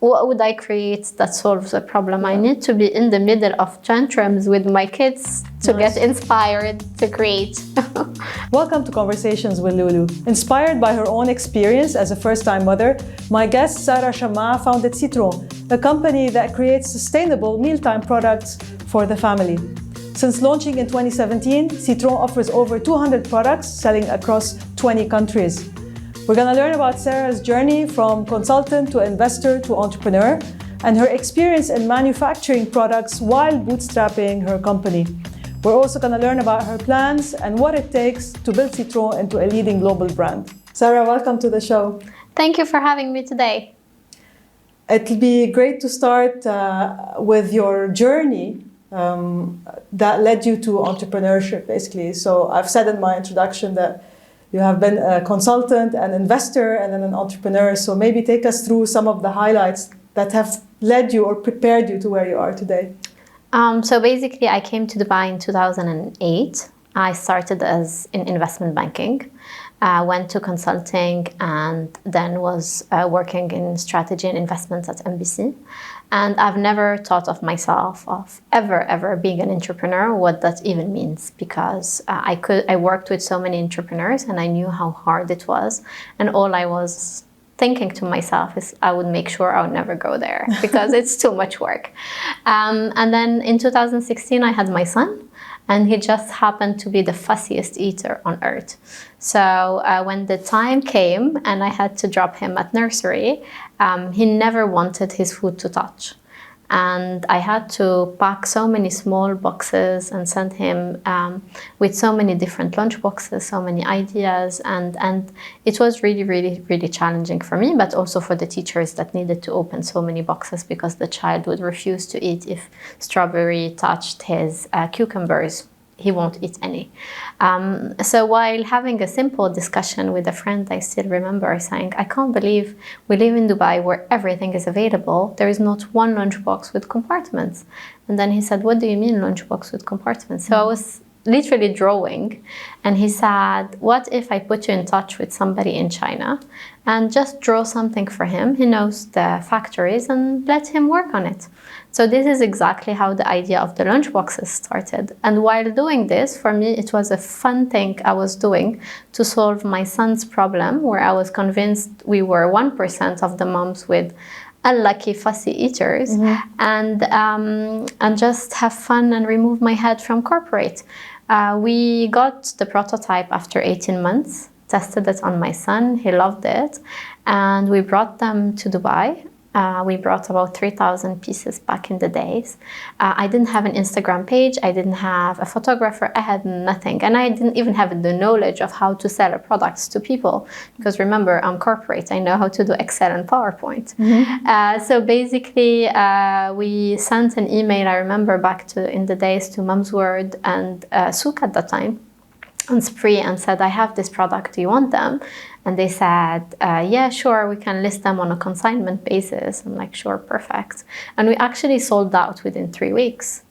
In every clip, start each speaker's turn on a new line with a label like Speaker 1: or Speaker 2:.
Speaker 1: what would I create that solves a problem? I need to be in the middle of tantrums with my kids to get inspired to create.
Speaker 2: Welcome to Conversations with Loulou. Inspired by her own experience as a first-time mother, my guest Sara Chemmaa founded Citron, a company that creates sustainable mealtime products for the family. Since launching in 2017, Citron offers over 200 products selling across 20 countries. We're going to learn about Sara's journey from consultant to investor to entrepreneur and her experience in manufacturing products while bootstrapping her company. We're also going to learn about her plans and what it takes to build Citron into a leading global brand. Sara, welcome to the show.
Speaker 1: Thank you for having me today.
Speaker 2: It'll be great to start with your journey that led you to entrepreneurship, basically. So I've said in my introduction that you have been a consultant, an investor, and then an entrepreneur. So maybe take us through some of the highlights that have led you or prepared you to where you are today.
Speaker 1: So basically, I came to Dubai in 2008. I started as in investment banking, went to consulting, and then was working in strategy and investments at MBC. And I've never thought of myself of ever being an entrepreneur, what that even means, because I worked with so many entrepreneurs and I knew how hard it was. And all I was thinking to myself is I would make sure I would never go there because it's too much work. And then in 2016, I had my son. And he just happened to be the fussiest eater on earth. So when the time came and I had to drop him at nursery, he never wanted his food to touch. And I had to pack so many small boxes and send him with so many different lunch boxes, so many ideas. And it was really challenging for me, but also for the teachers that needed to open so many boxes because the child would refuse to eat if strawberry touched his cucumbers. He won't eat any. So while having a simple discussion with a friend, I still remember saying, I can't believe we live in Dubai where everything is available. There is not one lunchbox with compartments. And then he said, what do you mean lunchbox with compartments? So I was literally drawing. And he said, what if I put you in touch with somebody in China and just draw something for him? He knows the factories and let him work on it. So this is exactly how the idea of the lunchboxes started. And while doing this, for me, it was a fun thing I was doing to solve my son's problem, where I was convinced we were 1% of the moms with unlucky fussy eaters, and just have fun and remove my head from corporate. We got the prototype after 18 months, tested it on my son, he loved it, and we brought them to Dubai. We brought about 3,000 pieces back in the days. I didn't have an Instagram page, I didn't have a photographer, I had nothing. And I didn't even have the knowledge of how to sell a product to people. Because remember, I'm corporate, I know how to do Excel and PowerPoint. So basically, we sent an email, I remember back in the days to Mum's World and Souk at that time, and Spree, and said, I have this product, do you want them? And they said, yeah, sure, we can list them on a consignment basis. I'm like, sure, perfect. And we actually sold out within 3 weeks.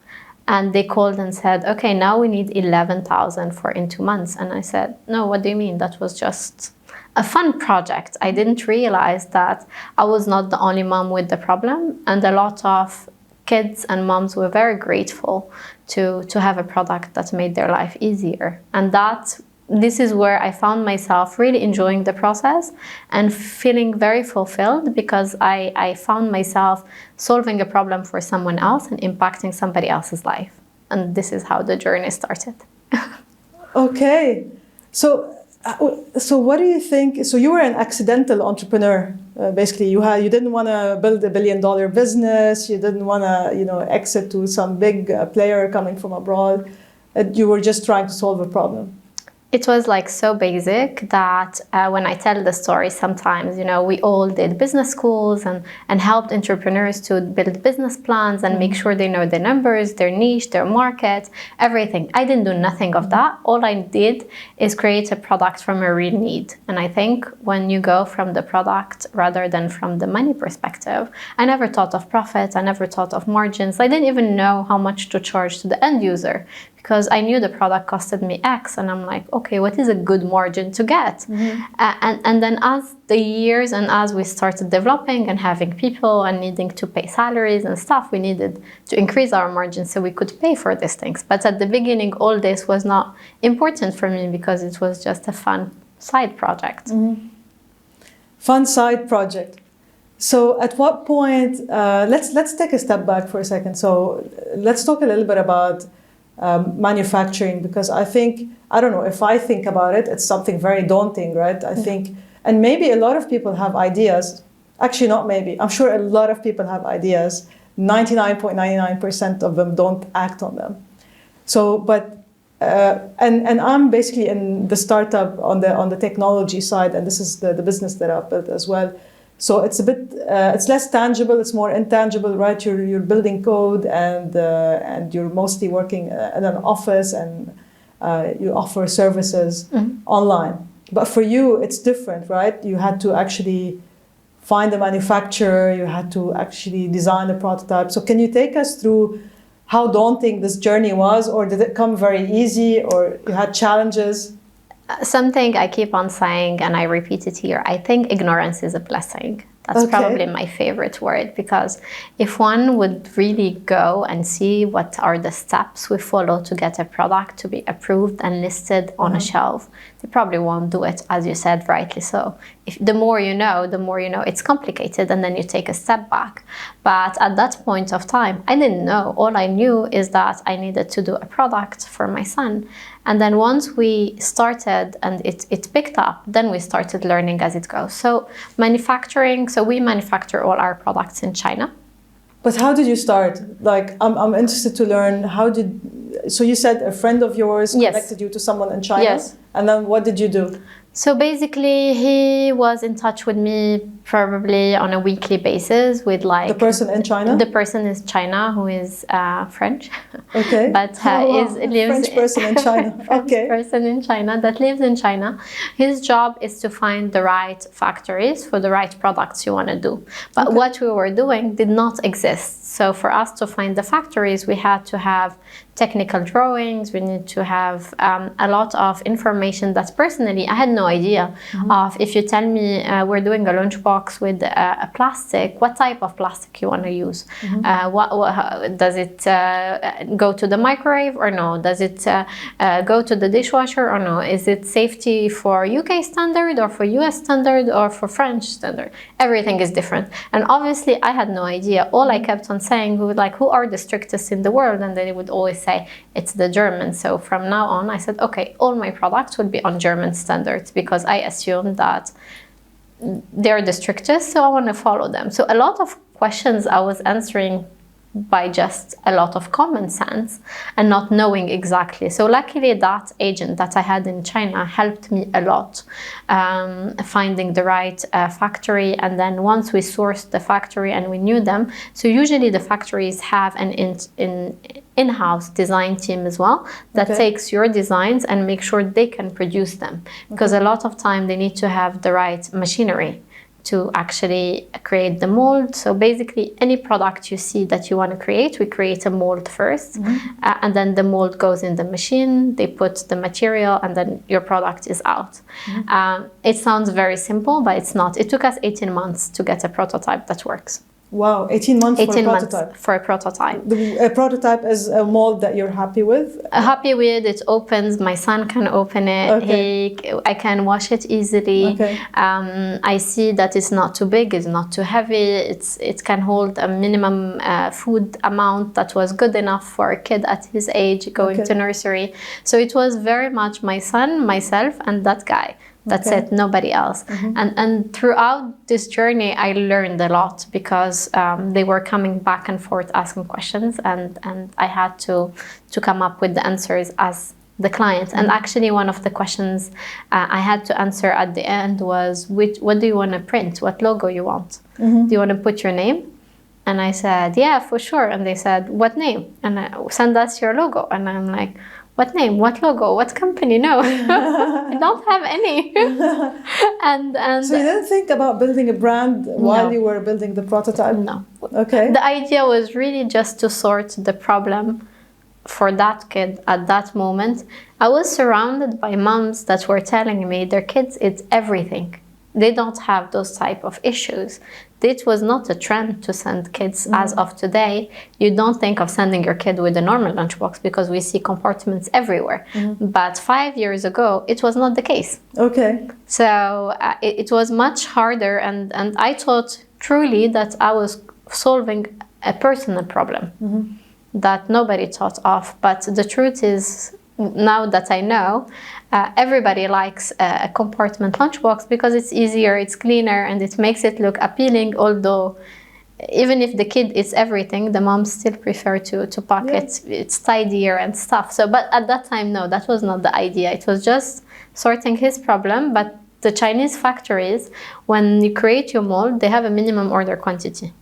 Speaker 1: And they called and said, okay, now we need 11,000 for in 2 months. And I said, no, what do you mean? That was just a fun project. I didn't realize that I was not the only mom with the problem. And a lot of kids and moms were very grateful to have a product that made their life easier. And this is where I found myself really enjoying the process and feeling very fulfilled because I found myself solving a problem for someone else and impacting somebody else's life. And this is how the journey started.
Speaker 2: Okay. So what do you think? So you were an accidental entrepreneur. Basically, you didn't want to build $1 billion business. You didn't want to, exit to some big player coming from abroad. You were just trying to solve a problem.
Speaker 1: It was like so basic that when I tell the story sometimes, we all did business schools and helped entrepreneurs to build business plans and make sure they know their numbers, their niche, their market, everything. I didn't do nothing of that. All I did is create a product from a real need. And I think when you go from the product rather than from the money perspective, I never thought of profit. I never thought of margins. I didn't even know how much to charge to the end user, because I knew the product costed me X, and I'm like, okay, what is a good margin to get? And then as the years and as we started developing and having people and needing to pay salaries and stuff, we needed to increase our margins so we could pay for these things. But at the beginning, all this was not important for me because it was just a fun side project.
Speaker 2: Fun side project. So at what point, let's take a step back for a second. So let's talk a little bit about manufacturing, because I think, I don't know, if I think about it, it's something very daunting, right? I think, and maybe a lot of people have ideas. Actually, not maybe. I'm sure a lot of people have ideas. 99.99% of them don't act on them. So, but, and I'm basically in the startup on the technology side, and this is the business that I've built as well. So it's a bit, it's less tangible, it's more intangible, right? You're building code and you're mostly working in an office and you offer services online. But for you, it's different, right? You had to actually find a manufacturer, you had to actually design a prototype. So can you take us through how daunting this journey was, or did it come very easy, or you had challenges?
Speaker 1: Something I keep on saying, and I repeat it here, I think ignorance is a blessing. That's probably my favorite word, because if one would really go and see what are the steps we follow to get a product to be approved and listed on a shelf, they probably won't do it, as you said, rightly so. If the more you know, it's complicated, and then you take a step back. But at that point of time, I didn't know. All I knew is that I needed to do a product for my son. And then once we started and it picked up, then we started learning as it goes. So manufacturing, so we manufacture all our products in China.
Speaker 2: But how did you start? Like, I'm interested to learn, so you said a friend of yours connected you to someone in China?
Speaker 1: Yes.
Speaker 2: And then what did you do?
Speaker 1: So basically, he was in touch with me probably on a weekly basis with like...
Speaker 2: The person in China?
Speaker 1: The person is China, who is French.
Speaker 2: Okay.
Speaker 1: But lives...
Speaker 2: French person in China. Okay.
Speaker 1: French person in China that lives in China. His job is to find the right factories for the right products you want to do. But what we were doing did not exist. So for us to find the factories, we had to have technical drawings, we need to have a lot of information that personally I had no idea of. If you tell me we're doing a lunchbox with a plastic, what type of plastic you want to use? Does it go to the microwave or no? Does it go to the dishwasher or no? Is it safety for UK standard or for US standard or for French standard? Everything is different. And obviously I had no idea. All I kept on saying, who are the strictest in the world? And they would always say it's the Germans. So from now on, I said, okay, all my products would be on German standards because I assumed that they're the strictest, so I want to follow them. So a lot of questions I was answering by just a lot of common sense and not knowing exactly. So luckily that agent that I had in China helped me a lot, finding the right factory. And then once we sourced the factory and we knew them, so usually the factories have an in-house design team as well that takes your designs and make sure they can produce them. Because a lot of time they need to have the right machinery to actually create the mold. So basically any product you see that you want to create, we create a mold first, and then the mold goes in the machine, they put the material, and then your product is out. It sounds very simple, but it's not. It took us 18 months to get a prototype that works.
Speaker 2: Wow, 18 months for a prototype.
Speaker 1: 18 months for a prototype.
Speaker 2: A prototype is a mold that you're happy with?
Speaker 1: Happy with, it opens, my son can open it, I can wash it easily. I see that it's not too big, it's not too heavy, it can hold a minimum food amount that was good enough for a kid at his age going to nursery. So it was very much my son, myself, and that guy. That's it, nobody else. And throughout this journey, I learned a lot because they were coming back and forth asking questions, and I had to come up with the answers as the client. And actually one of the questions I had to answer at the end was, what do you want to print? What logo you want? Do you want to put your name? And I said, yeah, for sure. And they said, what name? And send us your logo. And I'm like, what name? What logo? What company? No, I don't have any. and
Speaker 2: so you didn't think about building a brand while you were building the prototype?
Speaker 1: No.
Speaker 2: Okay.
Speaker 1: The idea was really just to sort the problem for that kid at that moment, I was surrounded by moms that were telling me their kids eat everything. They don't have those type of issues. It was not a trend to send kids as of today. You don't think of sending your kid with a normal lunchbox because we see compartments everywhere. But 5 years ago, it was not the case.
Speaker 2: Okay.
Speaker 1: So it was much harder, and I thought truly that I was solving a personal problem that nobody thought of. But the truth is, now that I know, everybody likes a compartment lunchbox because it's easier, it's cleaner, and it makes it look appealing. Although, even if the kid eats everything, the moms still prefer to pack it. It's tidier and stuff. So, but at that time, no, that was not the idea. It was just sorting his problem. But the Chinese factories, when you create your mold, they have a minimum order quantity.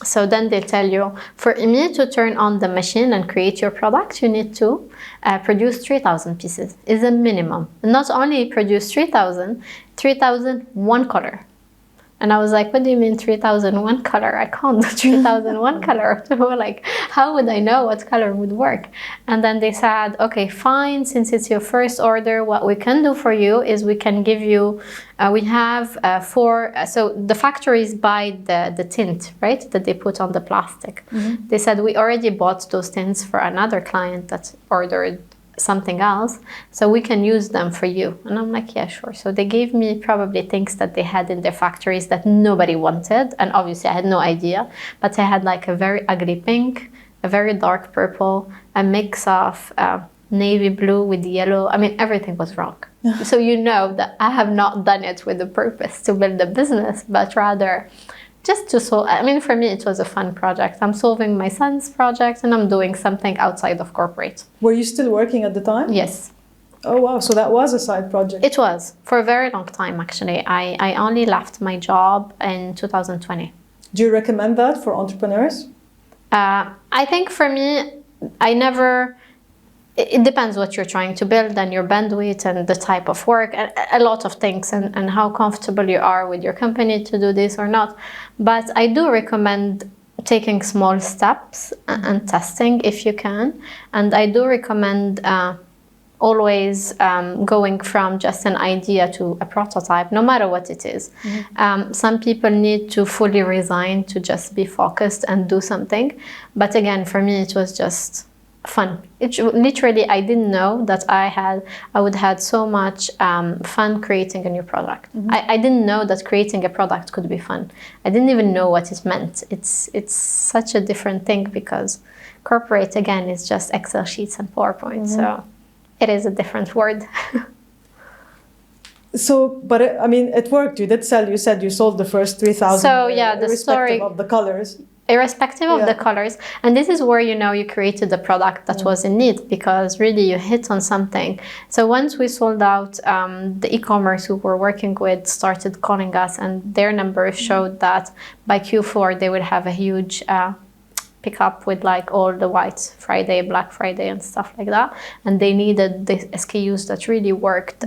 Speaker 1: So then they tell you, for me to turn on the machine and create your product, you need to produce 3,000 pieces, is a minimum. Not only produce 3,000, 3,000 one color. And I was like, what do you mean 3,000 one color? I can't do 3,000 one color. So we're like, how would I know what color would work? And then they said, okay, fine, since it's your first order, what we can do for you is we can give you, we have so the factories buy the tint, right, that they put on the plastic. They said, we already bought those tints for another client that ordered something else, so we can use them for you. And I'm like, yeah, sure. So they gave me probably things that they had in their factories that nobody wanted, and obviously I had no idea, but I had like a very ugly pink, a very dark purple, a mix of navy blue with yellow. I mean, everything was wrong. So you know that I have not done it with the purpose to build a business, but rather just to solve. I mean, for me, it was a fun project. I'm solving my son's project and I'm doing something outside of corporate.
Speaker 2: Were you still working at the time?
Speaker 1: Yes.
Speaker 2: Oh, wow. So that was a side project.
Speaker 1: It was for a very long time, actually. I only left my job in 2020.
Speaker 2: Do you recommend that for entrepreneurs?
Speaker 1: I think for me, it depends what you're trying to build and your bandwidth and the type of work, a lot of things, and how comfortable you are with your company to do this or not. But I do recommend taking small steps and testing if you can. And I do recommend always going from just an idea to a prototype, no matter what it is. Some people need to fully resign to just be focused and do something. But again, for me, it was just fun. Literally, I didn't know that I would have so much fun creating a new product. I didn't know that creating a product could be fun. I didn't even know what it meant. It's such a different thing because corporate, again, is just Excel sheets and PowerPoint. So it is a different word.
Speaker 2: So, but I mean, it worked. You did sell. You said you sold the first 3,000.
Speaker 1: So yeah, the story
Speaker 2: of the colors.
Speaker 1: Irrespective of the colors. And this is where, you created the product that was in need, because really you hit on something. So once we sold out, the e-commerce who we're working with started calling us, and their numbers showed that by Q4 they would have a huge pick up with like all the White Friday, Black Friday and stuff like that. And they needed the SKUs that really worked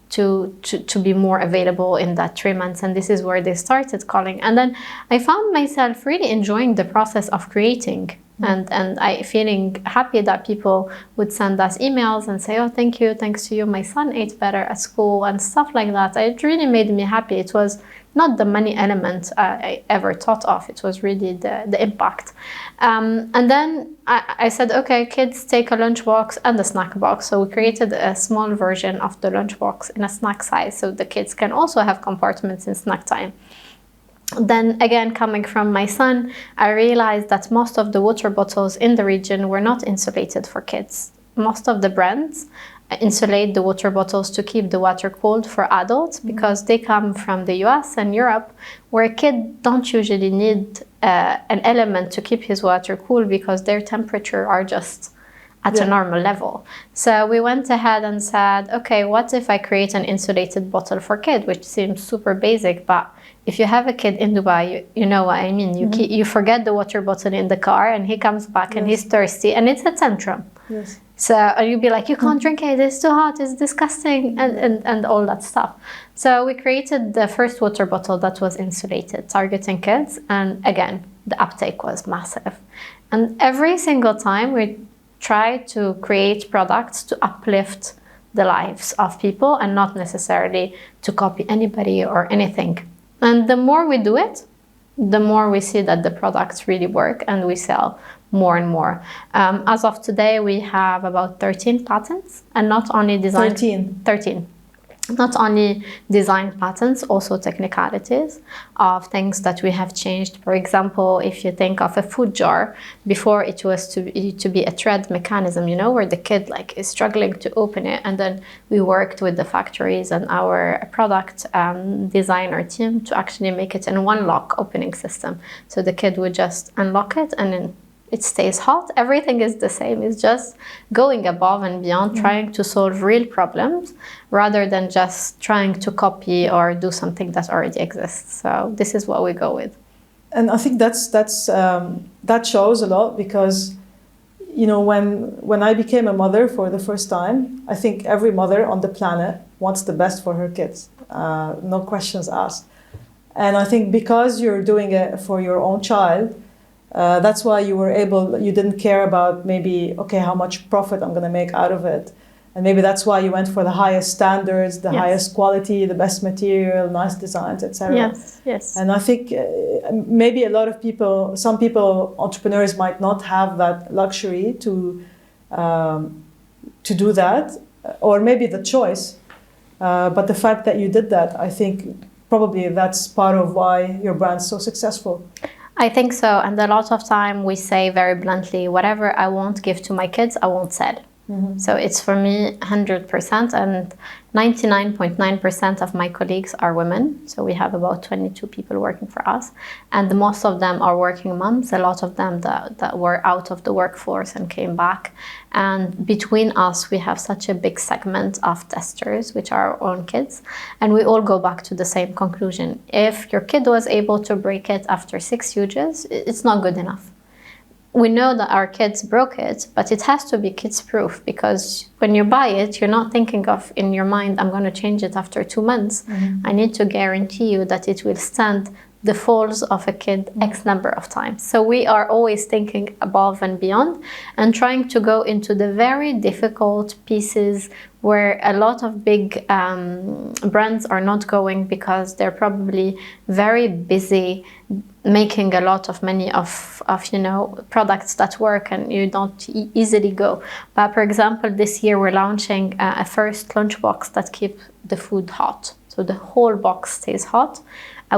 Speaker 1: to be more available in that 3 months. And this is where they started calling. And then I found myself really enjoying the process of creating. And I feeling happy that people would send us emails and say, oh, thank you, thanks to you, my son ate better at school and stuff like that. It really made me happy. It was not the money element I ever thought of. It was really the impact. And then I said, okay, kids take a lunchbox and a snack box. So we created a small version of the lunchbox in a snack size so the kids can also have compartments in snack time. Then again, coming from my son, I realized that most of the water bottles in the region were not insulated for kids. Most of the brands insulate the water bottles to keep the water cold for adults because they come from the US and Europe, where kids don't usually need an element to keep his water cool because their temperature are just at a normal level. So we went ahead and said, okay, what if I create an insulated bottle for kids, which seems super basic, but if you have a kid in Dubai, you know what I mean. You forget the water bottle in the car and he comes back and he's thirsty and it's a tantrum. So you'd be like, you can't drink it, it's too hot, it's disgusting, and all that stuff. So we created the first water bottle that was insulated, targeting kids. And again, the uptake was massive. And every single time we try to create products to uplift the lives of people and not necessarily to copy anybody or anything. And the more we do it, the more we see that the products really work and we sell more and more. As of today, we have about 13 patents, and not only design... 13. Not only design patents, also technicalities of things that we have changed. For example, if you think of a food jar, before it was to be a thread mechanism, you know, where the kid like is struggling to open it. And then we worked with the factories and our product designer team to actually make it in one lock opening system. So the kid would just unlock it and then it stays hot. Everything is the same. It's just going above and beyond, trying to solve real problems rather than just trying to copy or do something that already exists. So this is what we go with.
Speaker 2: And I think that shows a lot because, you know, when I became a mother for the first time, I think every mother on the planet wants the best for her kids, no questions asked. And I think because you're doing it for your own child, that's why you didn't care about maybe, okay, how much profit I'm going to make out of it. And maybe that's why you went for the highest standards, the highest quality, the best material, nice designs, etc.
Speaker 1: Yes.
Speaker 2: And I think maybe a lot of people, some people, entrepreneurs might not have that luxury to do that, or maybe the choice. But the fact that you did that, I think probably that's part of why your brand's so successful.
Speaker 1: I think so. And a lot of time we say very bluntly, whatever I won't give to my kids, I won't sell. So it's for me 100%, and 99.9% of my colleagues are women. So we have about 22 people working for us, and most of them are working moms. A lot of them that were out of the workforce and came back. And between us, we have such a big segment of testers, which are our own kids. And we all go back to the same conclusion. If your kid was able to break it after 6 uses, it's not good enough. We know that our kids broke it, but it has to be kids-proof, because when you buy it, you're not thinking of in your mind, I'm going to change it after 2 months. I need to guarantee you that it will stand the falls of a kid X number of times. So we are always thinking above and beyond and trying to go into the very difficult pieces where a lot of big brands are not going, because they're probably very busy making a lot of money of you know, products that work and you don't easily go. But for example, this year we're launching a first lunchbox that keeps the food hot. So the whole box stays hot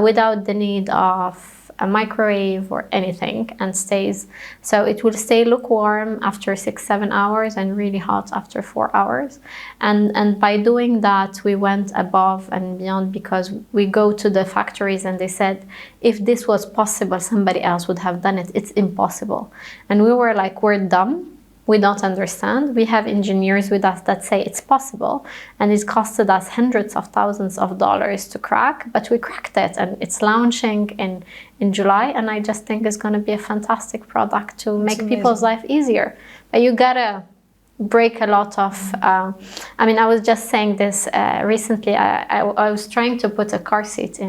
Speaker 1: without the need of a microwave or anything, and stays. So it will stay lukewarm after 6-7 hours and really hot after 4 hours. And by doing that, we went above and beyond, because we go to the factories and they said, if this was possible, somebody else would have done it. It's impossible. And we were like, we're dumb. We don't understand. We have engineers with us that say it's possible, and it costed us hundreds of thousands of dollars to crack, but we cracked it, and it's launching in July, and I just think it's going to be a fantastic product to make people's life easier. But you gotta break a lot of, I mean, I was just saying this recently, I was trying to put a car seat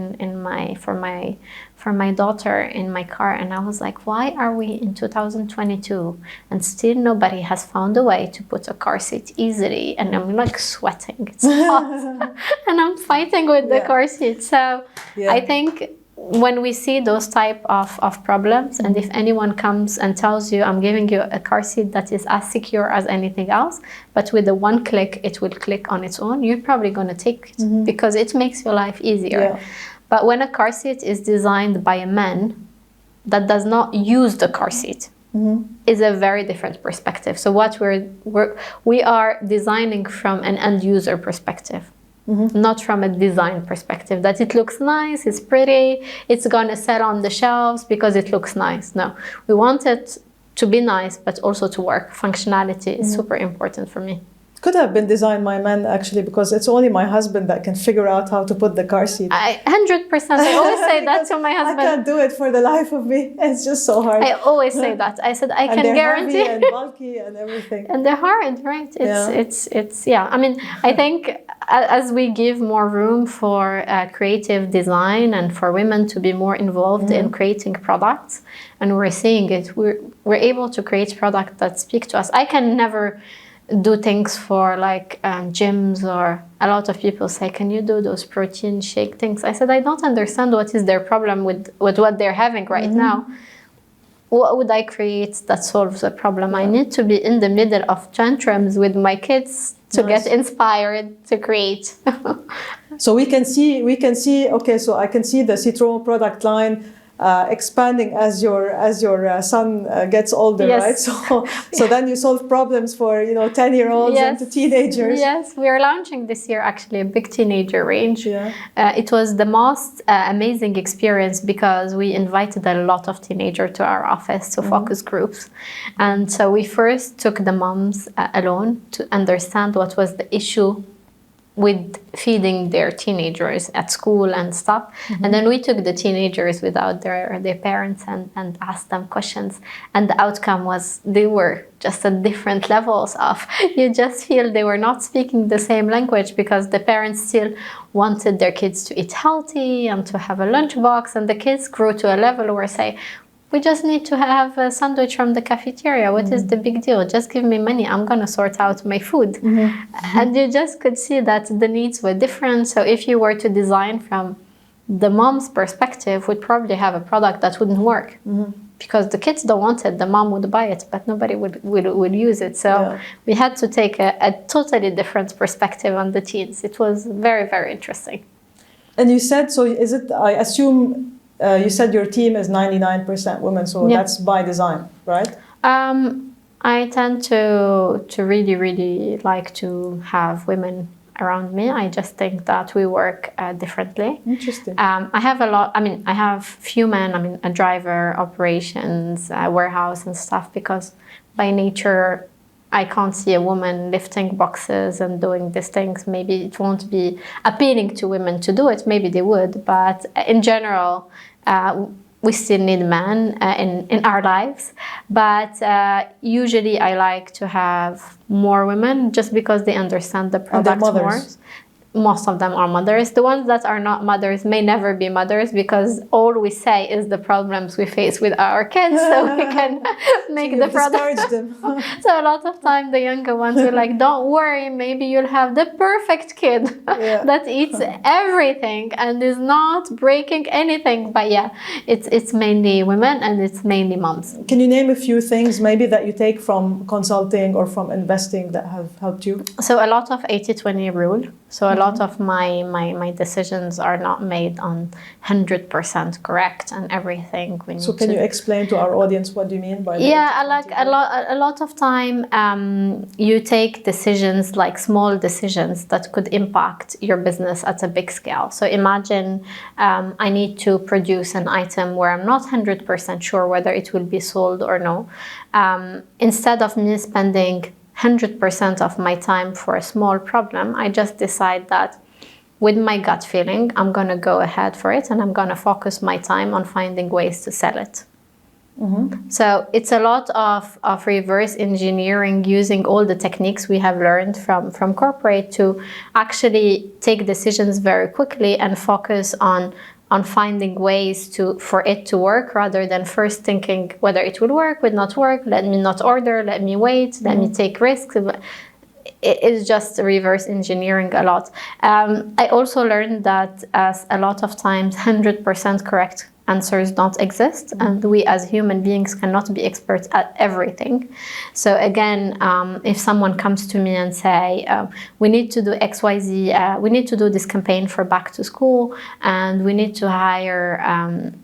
Speaker 1: for my daughter in my car, and I was like, why are we in 2022 and still nobody has found a way to put a car seat easily? And I'm like sweating, it's hot, and I'm fighting with the car seat. So I think when we see those type of problems, and if anyone comes and tells you, I'm giving you a car seat that is as secure as anything else, but with the one click, it will click on its own, you're probably going to take it because it makes your life easier. But when a car seat is designed by a man that does not use the car seat, is a very different perspective. So what we are designing from an end user perspective. Not from a design perspective, that it looks nice, it's pretty, it's gonna sell on the shelves because it looks nice. No, we want it to be nice, but also to work. Functionality is super important for me.
Speaker 2: Could have been designed by men actually, because it's only my husband that can figure out how to put the car seat.
Speaker 1: 100%. I always say that to my husband.
Speaker 2: I can't do it for the life of me. It's just so hard.
Speaker 1: I always say that. I said I can guarantee.
Speaker 2: And they're heavy and bulky and everything.
Speaker 1: And they're hard, right? It's yeah. I mean, I think as we give more room for creative design and for women to be more involved in creating products, and we're seeing it, we're able to create products that speak to us. I can never do things for like gyms, or a lot of people say, can you do those protein shake things? I said, I don't understand what is their problem with what they're having right now. What would I create that solves the problem? I need to be in the middle of tantrums with my kids to get inspired to create.
Speaker 2: So we can see, okay, so I can see the Citron product line expanding as your son gets older, right? So then you solve problems for 10-year-olds and to teenagers.
Speaker 1: Yes, we are launching this year actually a big teenager range. It was the most amazing experience because we invited a lot of teenagers to our office to focus groups, and so we first took the moms alone to understand what was the issue with feeding their teenagers at school and stuff. And then we took the teenagers without their parents and asked them questions. And the outcome was they were just at different levels of, you just feel they were not speaking the same language because the parents still wanted their kids to eat healthy and to have a lunchbox. And the kids grew to a level where say, we just need to have a sandwich from the cafeteria. What is the big deal? Just give me money. I'm going to sort out my food. And you just could see that the needs were different. So if you were to design from the mom's perspective, we'd probably have a product that wouldn't work. Because the kids don't want it. The mom would buy it, but nobody would use it. So we had to take a totally different perspective on the teens. It was very, very interesting.
Speaker 2: And you said, so is it, I assume, you said your team is 99% women, so that's by design, right?
Speaker 1: I tend to really, really like to have women around me. I just think that we work differently.
Speaker 2: Interesting.
Speaker 1: I have I have few men, a driver, operations, warehouse and stuff, because by nature, I can't see a woman lifting boxes and doing these things. Maybe it won't be appealing to women to do it. Maybe they would, but in general, we still need men in our lives. But usually I like to have more women just because they understand the product more. Most of them are mothers. The ones that are not mothers may never be mothers because all we say is the problems we face with our kids, so we can make the product. So a lot of time the younger ones are like, don't worry, maybe you'll have the perfect kid that eats everything and is not breaking anything. But yeah, it's mainly women and it's mainly moms.
Speaker 2: Can you name a few things maybe that you take from consulting or from investing that have helped you?
Speaker 1: So a lot of 80-20 rule. So a lot of my decisions are not made on 100% correct and everything.
Speaker 2: So can you explain to our audience what do you mean by that?
Speaker 1: Yeah, like a lot of time you take decisions, like small decisions that could impact your business at a big scale. So imagine I need to produce an item where I'm not 100% sure whether it will be sold or no. Instead of me spending 100% of my time for a small problem, I just decide that with my gut feeling, I'm going to go ahead for it and I'm going to focus my time on finding ways to sell it. So it's a lot of reverse engineering, using all the techniques we have learned from corporate to actually take decisions very quickly and focus on finding ways for it to work, rather than first thinking whether it will work, will not work, let me not order, let me wait, let me take risks. It is just reverse engineering a lot. I also learned that a lot of times 100% correct answers don't exist, and we as human beings cannot be experts at everything. So again, if someone comes to me and say, we need to do XYZ, we need to do this campaign for back to school, and we need to hire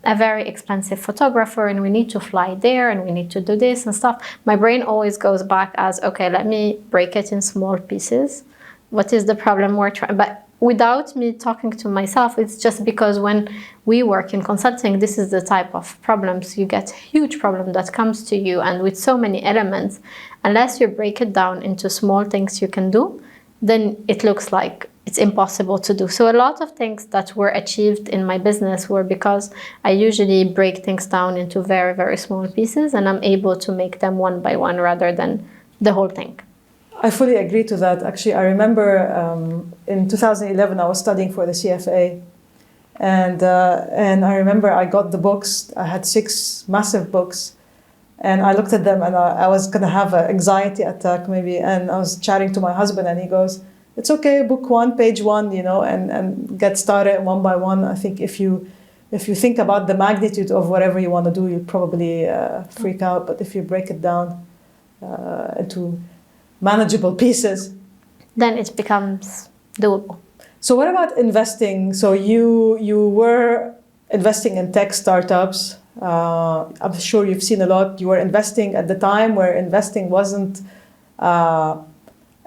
Speaker 1: a very expensive photographer, and we need to fly there, and we need to do this and stuff, my brain always goes back as, okay, let me break it in small pieces. What is the problem we're trying? But without me talking to myself, it's just because when we work in consulting, this is the type of problems. You get huge problem that comes to you, and with so many elements, unless you break it down into small things you can do, then it looks like it's impossible to do. So a lot of things that were achieved in my business were because I usually break things down into very, very small pieces, and I'm able to make them one by one rather than the whole thing.
Speaker 2: I fully agree to that. Actually, I remember in 2011, I was studying for the CFA. And I remember I got the books. I had 6 massive books. And I looked at them, and I was going to have an anxiety attack maybe. And I was chatting to my husband, and he goes, it's okay, book 1, page 1, and get started one by one. I think if you think about the magnitude of whatever you want to do, you probably freak out. But if you break it down into manageable pieces,
Speaker 1: then it becomes doable.
Speaker 2: So what about investing? So you were investing in tech startups. I'm sure you've seen a lot. You were investing at the time where investing wasn't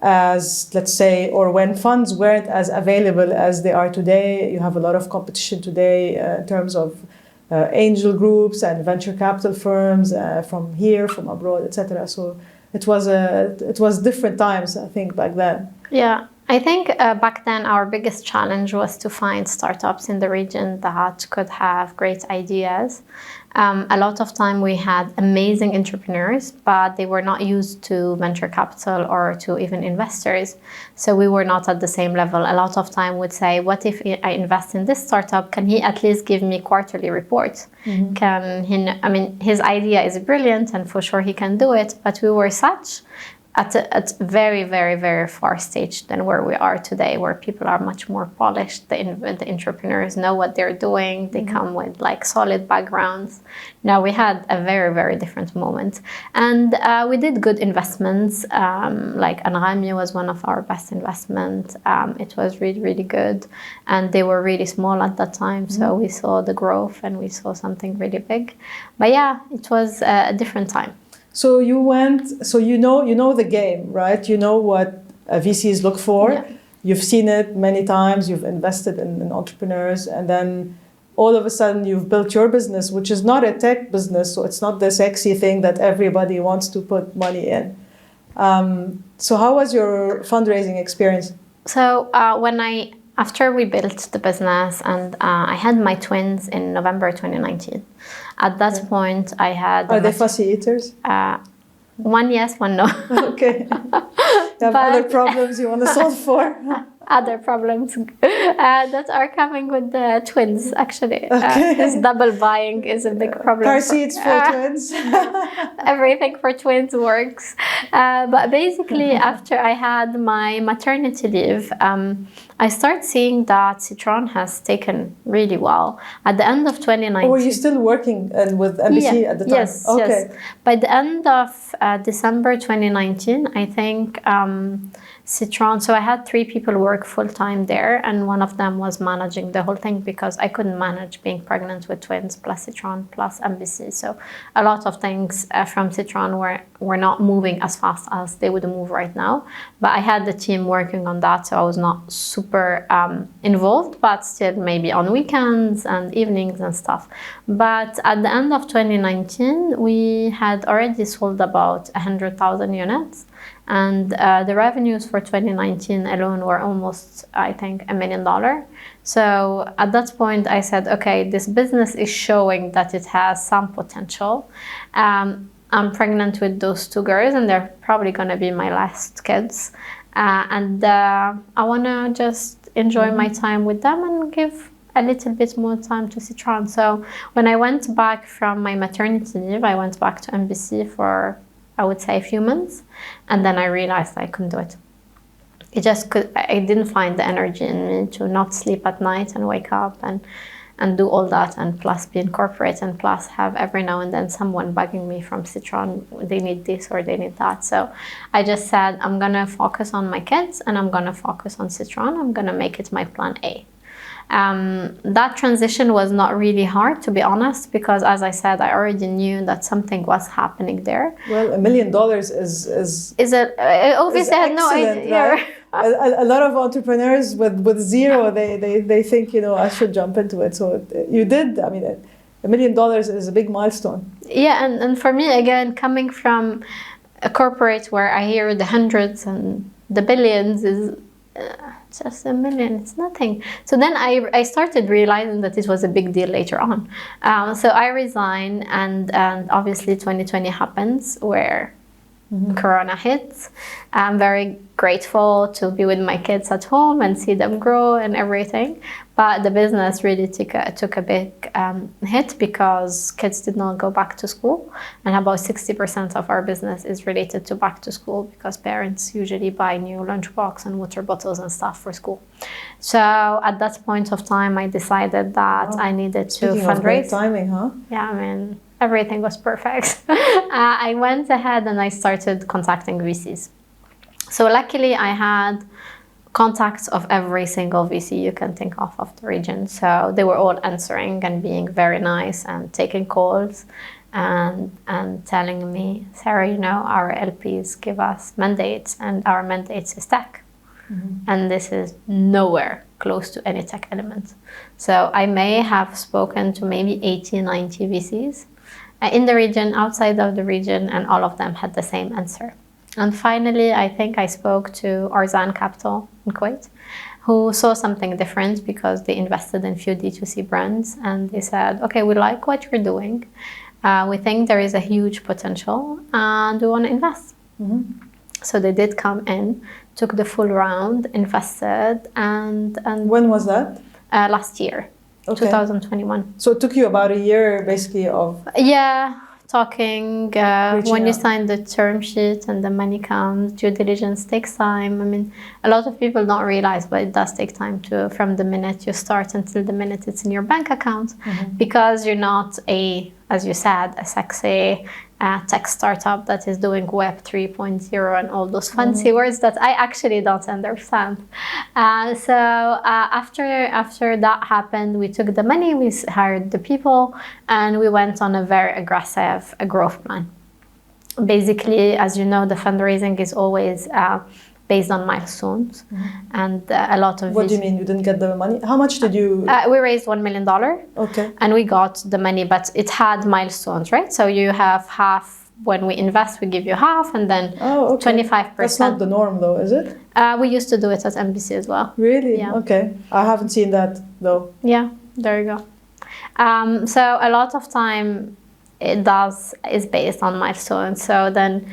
Speaker 2: as, let's say, or when funds weren't as available as they are today. You have a lot of competition today in terms of angel groups and venture capital firms from here, from abroad, etc. So it was different times, I think, back then.
Speaker 1: Yeah, I think back then our biggest challenge was to find startups in the region that could have great ideas. A lot of time we had amazing entrepreneurs, but they were not used to venture capital or to even investors. So we were not at the same level. A lot of time would say, what if I invest in this startup? Can he at least give me quarterly reports? Mm-hmm. Can he, I mean, his idea is brilliant and for sure he can do it, but we were such at a very, very, very far stage than where we are today, where people are much more polished. The entrepreneurs know what they're doing. They come with like solid backgrounds. Now we had a very, very different moment. And we did good investments. Like Anrami was one of our best investments. It was really, really good. And they were really small at that time. So we saw the growth and we saw something really big. But yeah, it was a different time.
Speaker 2: So you went, so you know the game, right? You know what VCs look for. Yeah. You've seen it many times. You've invested in entrepreneurs, and then all of a sudden you've built your business, which is not a tech business. So it's not the sexy thing that everybody wants to put money in. So how was your fundraising experience?
Speaker 1: So after we built the business, and I had my twins in November 2019. At that point, I had...
Speaker 2: Are they fussy eaters?
Speaker 1: One yes, one no.
Speaker 2: Okay. You have other problems you want to solve for?
Speaker 1: Other problems that are coming with the twins, actually. Okay. This double buying is a big problem.
Speaker 2: Car seats for twins.
Speaker 1: Everything for twins works. But basically, after I had my maternity leave, I started seeing that Citron has taken really well. At the end of 2019...
Speaker 2: Oh, were you still working with MBC at the time?
Speaker 1: Yes, okay. Yes. By the end of December 2019, I think Citron... So I had 3 people work full-time there, and one of them was managing the whole thing because I couldn't manage being pregnant with twins plus Citron plus MBC. So a lot of things from Citron were not moving as fast as they would move right now. But I had the team working on that, so I was not super involved, but still maybe on weekends and evenings and stuff. But at the end of 2019, we had already sold about 100,000 units. And the revenues for 2019 alone were almost, I think, $1 million. So at that point, I said, okay, this business is showing that it has some potential. I'm pregnant with those 2 girls, and they're probably going to be my last kids. And I want to just enjoy my time with them and give a little bit more time to Citron. So when I went back from my maternity leave, I went back to MBC for, I would say, a few months. And then I realized I couldn't do it. I didn't find the energy in me to not sleep at night and wake up and do all that, and plus be in corporate, and plus have every now and then someone bugging me from Citron, they need this or they need that. So I just said, I'm gonna focus on my kids and I'm gonna focus on Citron. I'm gonna make it my plan A. That transition was not really hard, to be honest, because as I said, I already knew that something was happening there.
Speaker 2: Well, $1 million is
Speaker 1: it obviously I had no idea.
Speaker 2: Right? A lot of entrepreneurs with zero, they think, I should jump into it. So you did. I mean, $1 million is a big milestone.
Speaker 1: Yeah, and for me, again, coming from a corporate where I hear the hundreds and the billions is just $1 million, it's nothing. So then I started realizing that it was a big deal later on. So I resigned, and obviously 2020 happens where Corona hits. I'm very grateful to be with my kids at home and see them grow and everything. But the business really took a big hit because kids did not go back to school. And about 60% of our business is related to back to school because parents usually buy new lunchbox and water bottles and stuff for school. So at that point of time, I decided that I needed to fundraise.
Speaker 2: Of great timing, huh?
Speaker 1: Yeah, I mean, everything was perfect. I went ahead and I started contacting VCs. So luckily I had contacts of every single VC you can think of the region. So they were all answering and being very nice and taking calls and telling me, Sarah, our LPs give us mandates and our mandates is tech. And this is nowhere close to any tech element. So I may have spoken to maybe 80, 90 VCs in the region, outside of the region, and all of them had the same answer. And finally, I think I spoke to Arzan Capital in Kuwait, who saw something different because they invested in few D2C brands. And they said, okay, we like what you're doing. We think there is a huge potential and we want to invest. So they did come in, took the full round, invested, and
Speaker 2: when was that?
Speaker 1: Last year, 2021.
Speaker 2: So it took you about a year, basically, of
Speaker 1: talking. When you sign the term sheet and the money comes, due diligence takes time. I mean, a lot of people don't realize, but it does take time from the minute you start until the minute it's in your bank account, because you're not as you said, a sexy tech startup that is doing Web 3.0 and all those fancy words that I actually don't understand. So after that happened, we took the money, we hired the people, and we went on a very aggressive growth plan. Basically, as you know, the fundraising is always based on milestones, and a lot of.
Speaker 2: What do you mean you didn't get the money? How much did you?
Speaker 1: We raised $1 million.
Speaker 2: Okay.
Speaker 1: And we got the money, but it had milestones, right? So you have half when we invest, we give you half, and then 25%.
Speaker 2: That's not the norm, though, is it?
Speaker 1: We used to do it at MBC as well.
Speaker 2: Really?
Speaker 1: Yeah.
Speaker 2: Okay. I haven't seen that though.
Speaker 1: Yeah. There you go. So a lot of time is based on milestones. So then,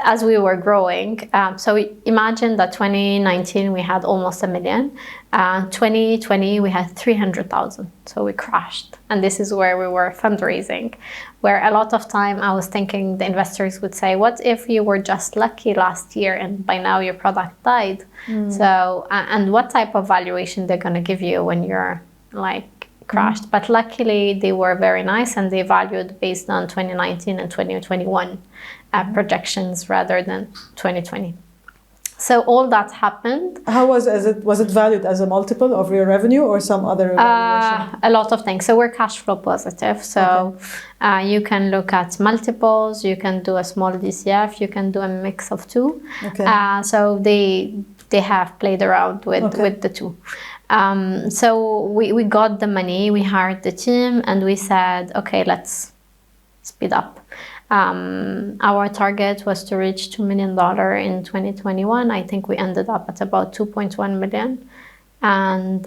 Speaker 1: as we were growing, so we imagine that 2019 we had almost $1 million. 2020 we had 300,000. So we crashed, and this is where we were fundraising. Where a lot of time I was thinking the investors would say, "What if you were just lucky last year and by now your product died?" So and what type of valuation they're gonna give you when you're like crashed? But luckily they were very nice and they valued based on 2019 and 2021. Projections rather than 2020. So all that happened.
Speaker 2: How was it valued as a multiple of your revenue or some other valuation?
Speaker 1: A lot of things. So we're cash flow positive. So you can look at multiples. You can do a small DCF. You can do a mix of two. So they have played around with the two. So we got the money. We hired the team, and we said, okay, let's speed up. Our target was to reach $2 million in 2021. I think we ended up at about 2.1 million. And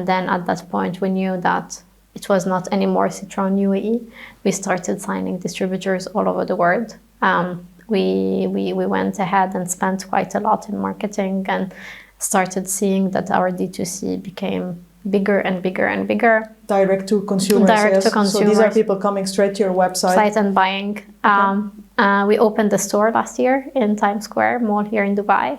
Speaker 1: then at that point, we knew that it was not anymore Citron.ae. We started signing distributors all over the world. We went ahead and spent quite a lot in marketing and started seeing that our D2C became bigger and bigger and bigger.
Speaker 2: Direct to consumers. So these are people coming straight to your website
Speaker 1: and buying. We opened the store last year in Times Square Mall here in Dubai.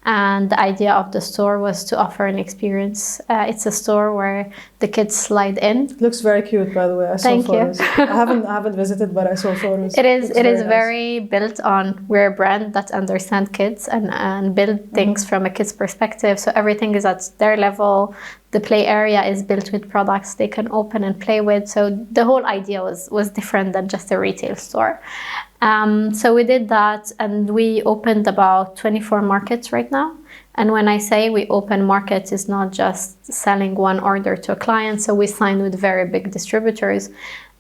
Speaker 1: And the idea of the store was to offer an experience. It's a store where the kids slide in.
Speaker 2: It looks very cute, by the way. I saw
Speaker 1: Thank
Speaker 2: photos.
Speaker 1: you.
Speaker 2: I haven't visited, but I saw photos.
Speaker 1: It is
Speaker 2: nice.
Speaker 1: very built on, we're a brand that understands kids and build things from a kid's perspective. So everything is at their level. The play area is built with products they can open and play with. So the whole idea was different than just a retail store. So we did that, and we opened about 24 markets right now. And when I say we open markets, it's not just selling one order to a client. So we sign with very big distributors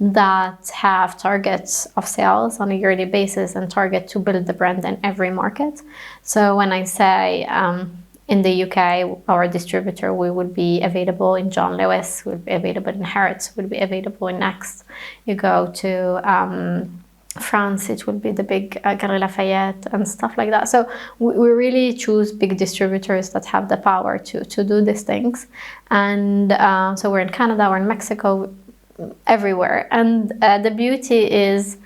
Speaker 1: that have targets of sales on a yearly basis and target to build the brand in every market. So when I say in the UK, our distributor, we would be available in John Lewis, would be available in Harrods, would be available in Next. You go to France, it will be the big Galeries Lafayette and stuff like that. So we really choose big distributors that have the power to do these things. And so we're in Canada, we're in Mexico, everywhere. And the beauty is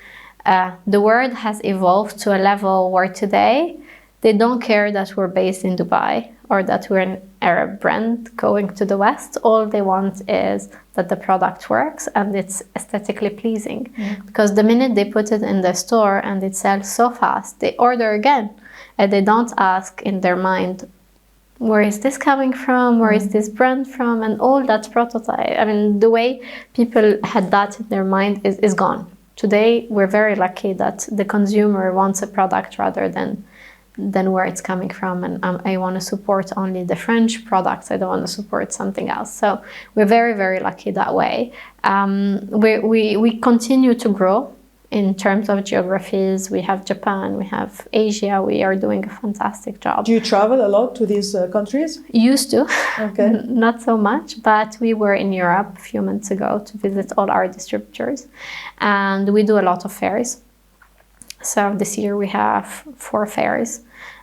Speaker 1: the world has evolved to a level where today they don't care that we're based in Dubai or that we're an Arab brand going to the West. All they want is that the product works and it's aesthetically pleasing. Because the minute they put it in the store and it sells so fast, they order again. And they don't ask in their mind, where is this coming from? Where is this brand from? And all that prototype. I mean, the way people had that in their mind is gone. Today, we're very lucky that the consumer wants a product rather than where it's coming from, and I want to support only the French products. I don't want to support something else. So we're very, very lucky that way. We continue to grow in terms of geographies. We have Japan, we have Asia. We are doing a fantastic job.
Speaker 2: Do you travel a lot to these countries?
Speaker 1: Used to,
Speaker 2: okay.
Speaker 1: Not so much, but we were in Europe a few months ago to visit all our distributors, and we do a lot of fairs. So this year we have 4 fairs,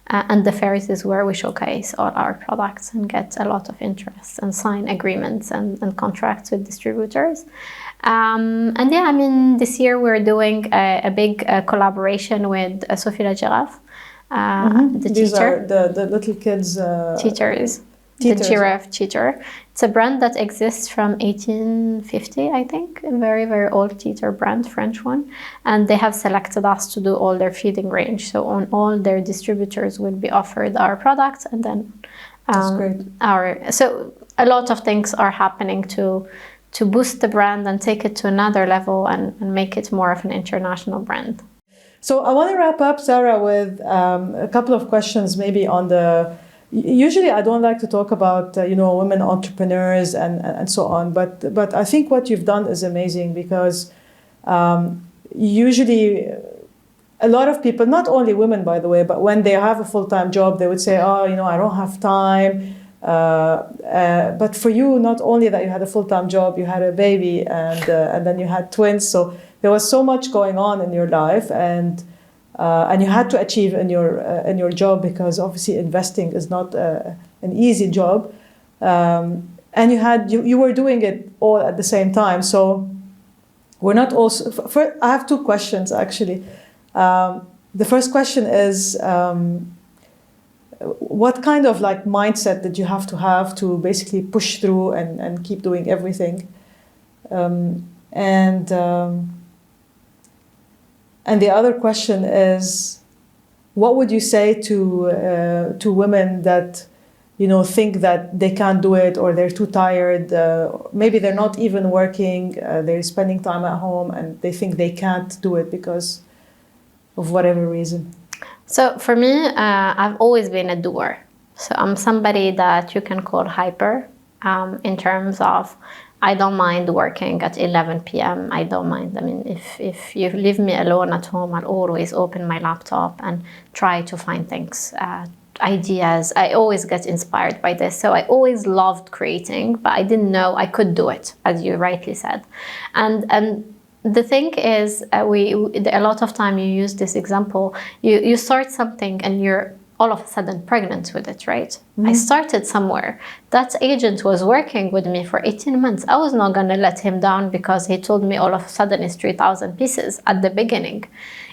Speaker 1: and the fairs is where we showcase all our products and get a lot of interest and sign agreements and contracts with distributors. And yeah, I mean, this year we're doing a big collaboration with Sophie la Giraffe, the
Speaker 2: These
Speaker 1: teacher.
Speaker 2: are the little kids.
Speaker 1: Teachers. The giraffe teeter. It's a brand that exists from 1850, I think. A very, very old teeter brand, French one. And they have selected us to do all their feeding range. So on all their distributors will be offered our products, and then
Speaker 2: That's great.
Speaker 1: So a lot of things are happening to boost the brand and take it to another level and make it more of an international brand.
Speaker 2: So I want to wrap up, Sara, with a couple of questions maybe on the... Usually I don't like to talk about, women entrepreneurs and so on, but I think what you've done is amazing because usually a lot of people, not only women, by the way, but when they have a full-time job, they would say, I don't have time. But for you, not only that you had a full-time job, you had a baby and then you had twins. So there was so much going on in your life, and you had to achieve in your job, because obviously investing is not an easy job, and you were doing it all at the same time. So we're not also. I have 2 questions actually. The first question is, what kind of mindset did you have to basically push through and keep doing everything, and the other question is, what would you say to women that think that they can't do it, or they're too tired, maybe they're not even working, they're spending time at home and they think they can't do it because of whatever reason?
Speaker 1: So for me, I've always been a doer. So I'm somebody that you can call hyper, in terms of I don't mind working at 11 p.m. I don't mind. I mean, if you leave me alone at home, I'll always open my laptop and try to find things, ideas. I always get inspired by this. So I always loved creating, but I didn't know I could do it, as you rightly said. And the thing is, a lot of time you use this example. You start something and you're all of a sudden pregnant with it, right? I started somewhere That agent was working with me for 18 months. I was not going to let him down because he told me all of a sudden it's 3,000 pieces at the beginning.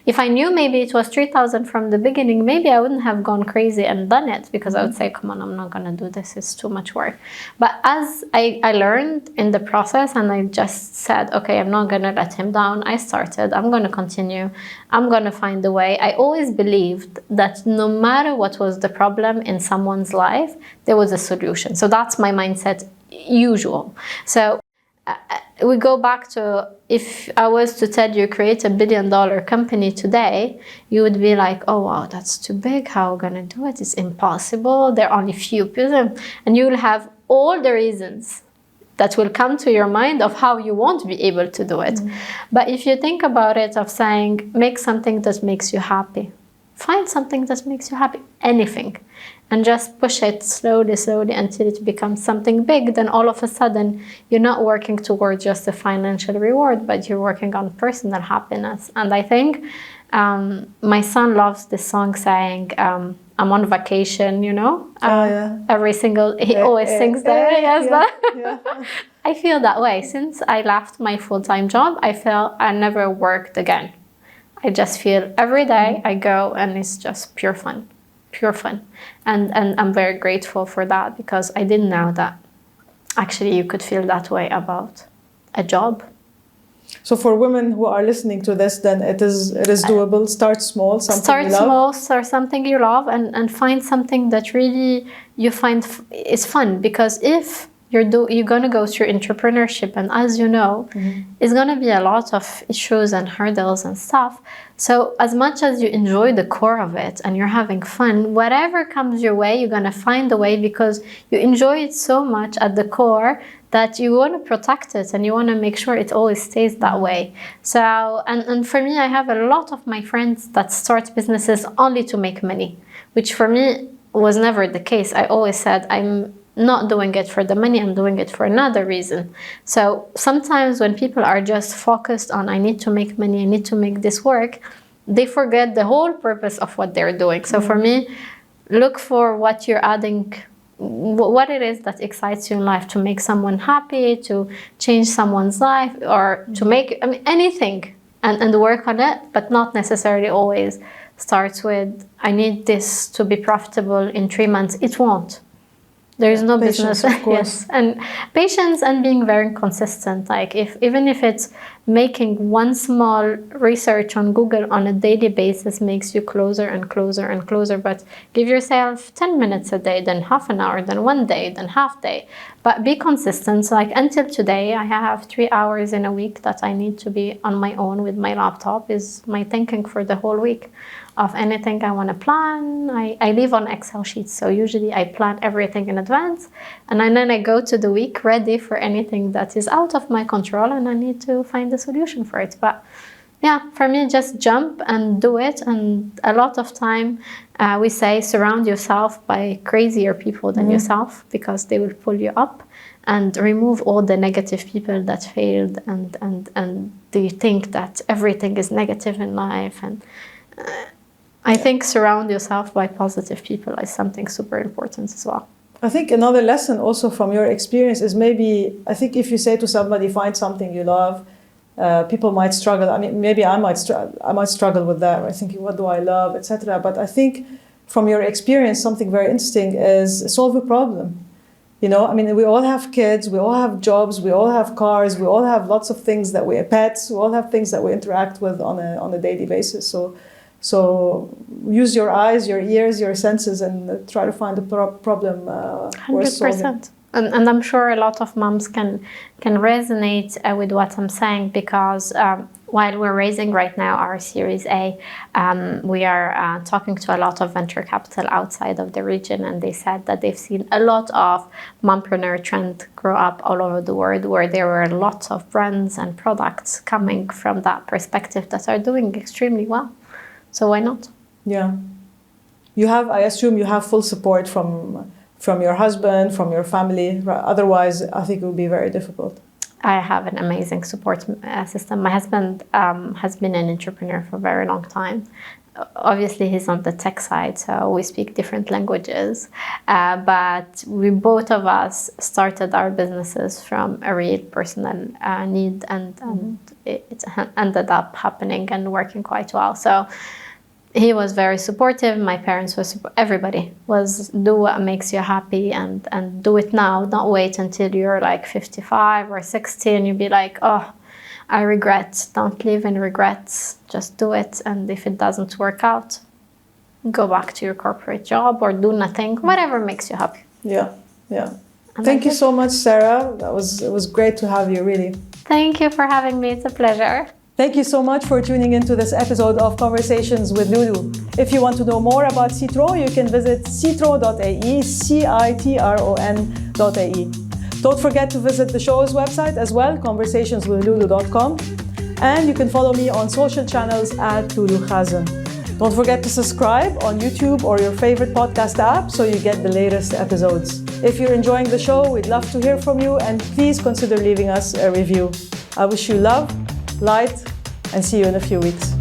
Speaker 1: If I knew maybe it was 3,000 from the beginning, maybe I wouldn't have gone crazy and done it, because I would say, come on, I'm not going to do this. It's too much work. But as I learned in the process, and I just said, okay, I'm not going to let him down. I started. I'm going to continue. I'm going to find a way. I always believed that no matter what was the problem in someone's life, there was a solution. So that's my mindset, usual. So we go back to, if I was to tell you create $1 billion company today, you would be like, oh wow, that's too big. How are we gonna do it? It's impossible. There are only few people, and you will have all the reasons that will come to your mind of how you won't be able to do it. But if you think about it, of saying, make something that makes you happy. Find something that makes you happy, anything, and just push it slowly, slowly until it becomes something big. Then all of a sudden, you're not working towards just a financial reward, but you're working on personal happiness. And I think my son loves this song saying, I'm on vacation, you know? Every single, he always sings that. Yes, I feel that way. Since I left my full-time job, I felt I never worked again. I just feel every day I go and it's just pure fun. And I'm very grateful for that, because I didn't know that actually you could feel that way about a job.
Speaker 2: So for women who are listening to this, then it is doable. Start small, something you love.
Speaker 1: Start something you love, and find something that really you find is fun. Because if you're going to go through entrepreneurship, and as you know, it's going to be a lot of issues and hurdles and stuff. So as much as you enjoy the core of it and you're having fun, whatever comes your way, you're going to find a way, because you enjoy it so much at the core that you want to protect it and you want to make sure it always stays that way. So, and for me, I have a lot of my friends that start businesses only to make money, which for me was never the case. I always said, I'm not doing it for the money, I'm doing it for another reason. So sometimes when people are just focused on, I need to make money, I need to make this work, they forget the whole purpose of what they're doing. So for me, look for what you're adding, what it is that excites you in life, to make someone happy, to change someone's life, or to make anything, and work on it, but not necessarily always starts with, I need this to be profitable in 3 months. It won't. There is no
Speaker 2: patience,
Speaker 1: business.
Speaker 2: Of course.
Speaker 1: Yes, and patience, and being very consistent. Like even if it's making one small research on Google on a daily basis makes you closer and closer and closer. But give yourself 10 minutes a day, then half an hour, then 1 day, then half day. But be consistent. So like until today, I have 3 hours in a week that I need to be on my own with my laptop. Is my thinking for the whole week. Of anything I want to plan. I live on Excel sheets, so usually I plan everything in advance, and then I go to the week ready for anything that is out of my control, and I need to find a solution for it. But yeah, for me, just jump and do it. And a lot of time we say surround yourself by crazier people than yourself, because they will pull you up, and remove all the negative people that failed and they think that everything is negative in life. And I think surround yourself by positive people is something super important as well.
Speaker 2: I think another lesson also from your experience is maybe, I think if you say to somebody, find something you love, people might struggle. I mean, maybe I might struggle with that. I think, what do I love, etc. But I think from your experience, something very interesting is solve a problem. You know, I mean, we all have kids, we all have jobs, we all have cars, we all have lots of things that we pets, we all have things that we interact with on a daily basis. So use your eyes, your ears, your senses, and try to find a problem worth solving.
Speaker 1: 100%. And I'm sure a lot of moms can resonate with what I'm saying, because while we're raising right now our Series A, we are talking to a lot of venture capital outside of the region, and they said that they've seen a lot of mompreneur trend grow up all over the world, where there were lots of brands and products coming from that perspective that are doing extremely well. So why not?
Speaker 2: Yeah. I assume you have full support from your husband, from your family. Otherwise, I think it would be very difficult.
Speaker 1: I have an amazing support system. My husband has been an entrepreneur for a very long time. Obviously, he's on the tech side, so we speak different languages. But we both of us started our businesses from a real personal need, and it ended up happening and working quite well. So he was very supportive. My parents were everybody was do what makes you happy and do it now. Don't wait until you're like 55 or 60 and you'll be like, oh, I regret. Don't live in regrets. Just do it. And if it doesn't work out, go back to your corporate job or do nothing. Whatever makes you happy.
Speaker 2: Yeah. Thank you so much, Sara. It was great to have you, really.
Speaker 1: Thank you for having me. It's a pleasure.
Speaker 2: Thank you so much for tuning into this episode of Conversations with Loulou. If you want to know more about Citron, you can visit Citron.ae, Citron.ae. Don't forget to visit the show's website as well, conversationswithloulou.com. And you can follow me on social channels at Loulou Khazem. Don't forget to subscribe on YouTube or your favorite podcast app so you get the latest episodes. If you're enjoying the show, we'd love to hear from you, and please consider leaving us a review. I wish you love, light, and see you in a few weeks.